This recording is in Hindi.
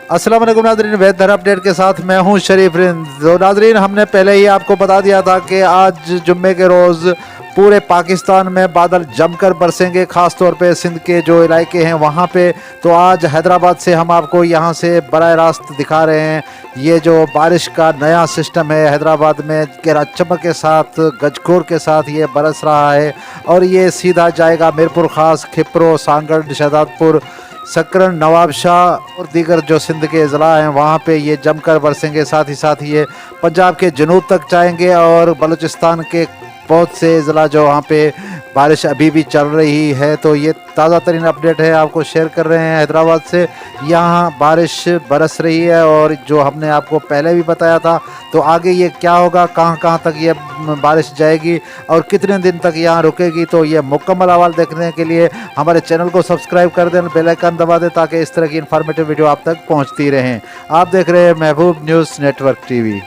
अस्सलाम वालेकुम नाज़रीन, वेदर अपडेट के साथ मैं हूं शरीफ रिंद। तो नाज़रीन, हमने पहले ही आपको बता दिया था कि आज जुम्मे के रोज़ पूरे पाकिस्तान में बादल जमकर बरसेंगे, ख़ास तौर पे सिंध के जो इलाके हैं वहां पे। तो आज हैदराबाद से हम आपको यहां से बराह रास्त दिखा रहे हैं ये जो बारिश का नया सिस्टम है हैदराबाद में, गरज चमक के साथ गजगोर के साथ ये बरस रहा है और ये सीधा जाएगा मीरपुर ख़ास, खिपरो, सांगड़, शहजादपुर, सकरन, नवाबशाह और दीगर जो सिंध के अजला हैं वहाँ पे ये जमकर बरसेंगे। साथ ही साथ ये पंजाब के जनूब तक जाएंगे और बलूचिस्तान के बहुत से अजला जो वहाँ पे बारिश अभी भी चल रही है। तो ये ताज़ा तरीन अपडेट है, आपको शेयर कर रहे हैं हैदराबाद से। यहाँ बारिश बरस रही है और जो हमने आपको पहले भी बताया था। तो आगे ये क्या होगा, कहाँ कहाँ तक ये बारिश जाएगी और कितने दिन तक यहाँ रुकेगी, तो ये मुकम्मल अहवाल देखने के लिए हमारे चैनल को सब्सक्राइब कर दें, बेल आइकन दबा दें ताकि इस तरह की इन्फॉर्मेटिव वीडियो आप तक पहुँचती रहें। आप देख रहे हैं महबूब न्यूज़ नेटवर्क TV।